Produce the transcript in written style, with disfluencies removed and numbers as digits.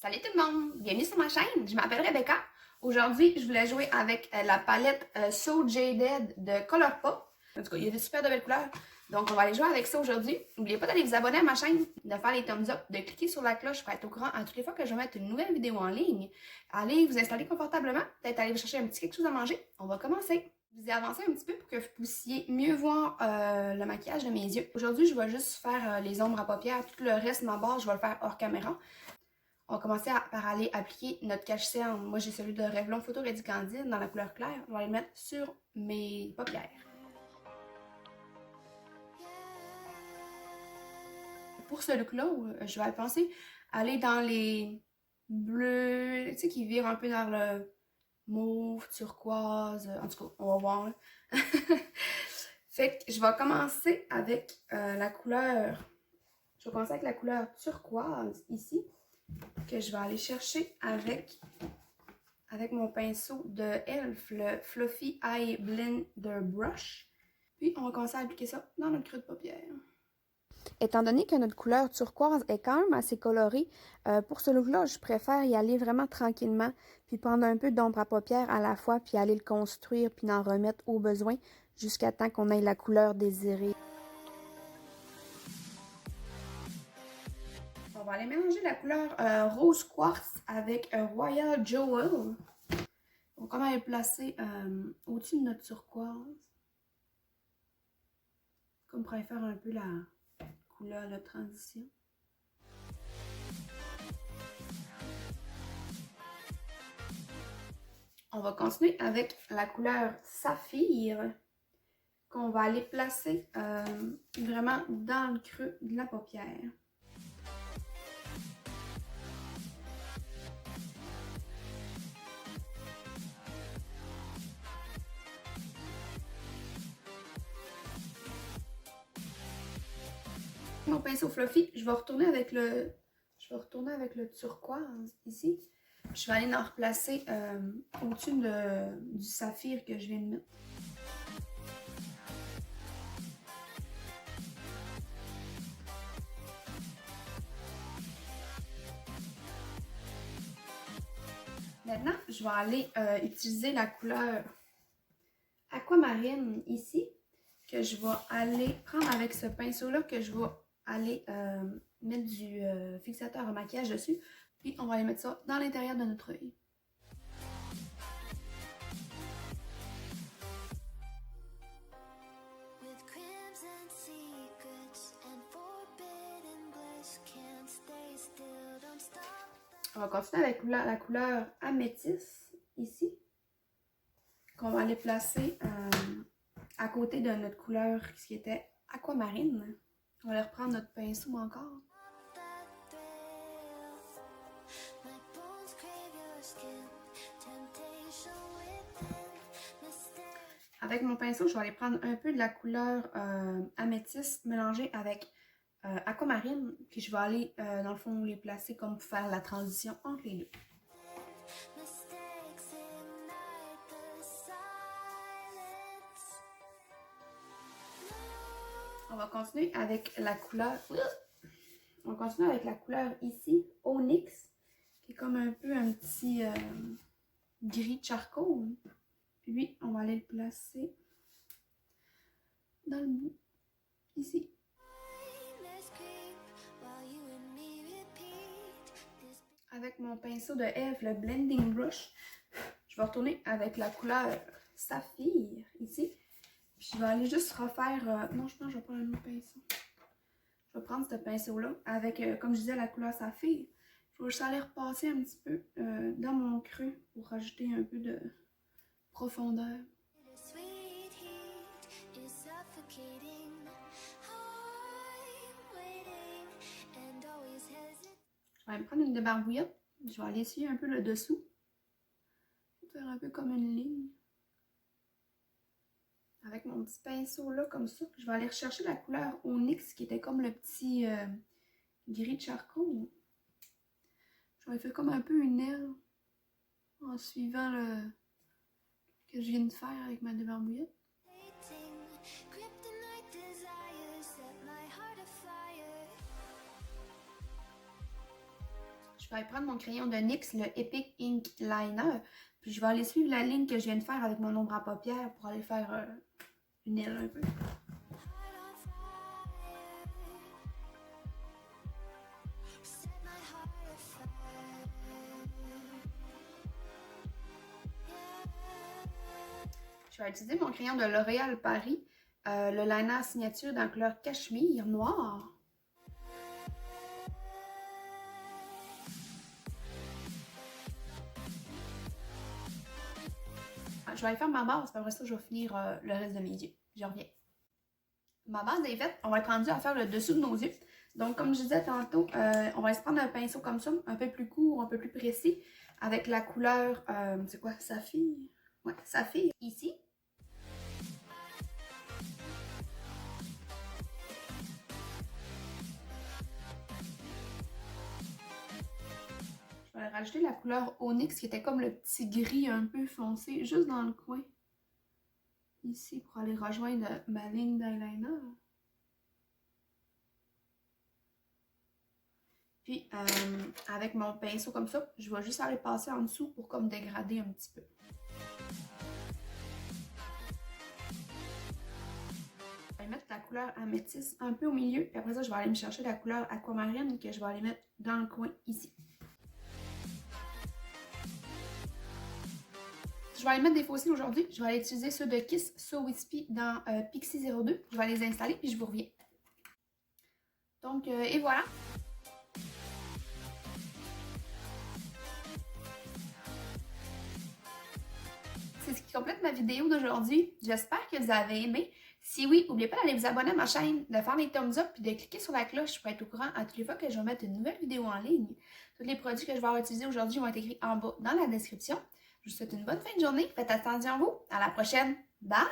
Salut tout le monde! Bienvenue sur ma chaîne, je m'appelle Rebecca. Aujourd'hui, je voulais jouer avec la palette So Jaded de Colourpop. En tout cas, il y a des super de belles couleurs. Donc, on va aller jouer avec ça aujourd'hui. N'oubliez pas d'aller vous abonner à ma chaîne, de faire les thumbs up, de cliquer sur la cloche pour être au courant à toutes les fois que je vais mettre une nouvelle vidéo en ligne. Allez vous installer confortablement, peut-être aller vous chercher un petit quelque chose à manger. On va commencer. Je vous ai avancé un petit peu pour que vous puissiez mieux voir le maquillage de mes yeux. Aujourd'hui, je vais juste faire les ombres à paupières. Tout le reste de ma base, je vais le faire hors caméra. On va commencer par aller appliquer notre cache-cerne. Moi, j'ai celui de Revlon Photo Ready Candide dans la couleur claire. On va le mettre sur mes paupières. Pour ce look-là, je vais penser aller dans les bleus, tu sais, qui virent un peu vers le mauve, turquoise. En tout cas, on va voir. Fait que je vais commencer avec la couleur. Je vais commencer avec la couleur turquoise ici, que je vais aller chercher avec mon pinceau de e.l.f., le Fluffy Eye Blender Brush. Puis, on va commencer à appliquer ça dans notre creux de paupière. Étant donné que notre couleur turquoise est quand même assez colorée, pour ce look-là, je préfère y aller vraiment tranquillement, puis prendre un peu d'ombre à paupières à la fois, puis aller le construire, puis en remettre au besoin, jusqu'à temps qu'on ait la couleur désirée. On va aller mélanger la couleur rose quartz avec Royal Jewel. On va quand même le placer au-dessus de notre turquoise. Comme pour aller faire un peu la couleur de transition. On va continuer avec la couleur saphir qu'on va aller placer vraiment dans le creux de la paupière. Mon pinceau fluffy, je vais retourner avec le turquoise ici. Je vais aller en replacer au-dessus du saphir que je viens de mettre. Maintenant, je vais aller utiliser la couleur aquamarine ici, que je vais aller prendre avec ce pinceau-là, que je vais aller mettre du fixateur à maquillage dessus. Puis on va aller mettre ça dans l'intérieur de notre œil. On va continuer avec la couleur améthyste ici, qu'on va aller placer à côté de notre couleur qui était aquamarine. On va aller reprendre notre pinceau encore. Avec mon pinceau, je vais aller prendre un peu de la couleur améthyste mélangée avec aquamarine, puis je vais aller, dans le fond, les placer comme pour faire la transition entre les deux. On va continuer avec la couleur... On va continuer avec la couleur ici, Onyx, qui est comme un peu un petit gris charcoal. Puis, on va aller le placer dans le bout, ici. Avec mon pinceau de e.l.f., le Blending Brush, je vais retourner avec la couleur Saphir, ici. Puis, je vais aller juste refaire... non, je pense que je vais prendre un autre pinceau. Je vais prendre ce pinceau-là avec, comme je disais, la couleur Saphir. Je vais juste aller repasser un petit peu dans mon creux pour rajouter un peu de profondeur. Je vais me prendre une débarbouillette. Je vais aller essuyer un peu le dessous. Faire un peu comme une ligne. Avec mon petit pinceau là, comme ça. Je vais aller rechercher la couleur Onyx qui était comme le petit gris de charcoal. Je vais faire comme un peu une aile en suivant le que je viens de faire avec ma débarbouillette. Je Je vais prendre mon crayon de NYX, le Epic Ink Liner. Puis je vais aller suivre la ligne que je viens de faire avec mon ombre à paupières pour aller faire une aile un peu. Je vais utiliser mon crayon de L'Oréal Paris, le liner signature dans la couleur cachemire noir. Je vais aller faire ma base, puis après ça, je vais finir le reste de mes yeux. Je reviens. Ma base est faite, on va être rendu à faire le dessous de nos yeux. Donc, comme je disais tantôt, on va se prendre un pinceau comme ça, un peu plus court, un peu plus précis, avec la couleur, c'est quoi, saphir? Ouais, saphir, ici. Je vais rajouter la couleur Onyx qui était comme le petit gris un peu foncé, juste dans le coin. Ici, pour aller rejoindre ma ligne d'eyeliner. Puis, avec mon pinceau comme ça, je vais juste aller passer en dessous pour comme dégrader un petit peu. Je vais mettre la couleur améthyste un peu au milieu. Puis après ça, je vais aller me chercher la couleur aquamarine que je vais aller mettre dans le coin ici. Je vais aller mettre des faux cils aujourd'hui. Je vais aller utiliser ceux de Kiss So Wispy dans Pixie 02. Je vais les installer puis je vous reviens. Donc, et voilà. C'est ce qui complète ma vidéo d'aujourd'hui. J'espère que vous avez aimé. Si oui, n'oubliez pas d'aller vous abonner à ma chaîne, de faire les thumbs up et de cliquer sur la cloche pour être au courant à toutes les fois que je vais mettre une nouvelle vidéo en ligne. Tous les produits que je vais utiliser aujourd'hui vont être écrits en bas dans la description. Je vous souhaite une bonne fin de journée. Faites attention à vous. À la prochaine. Bye!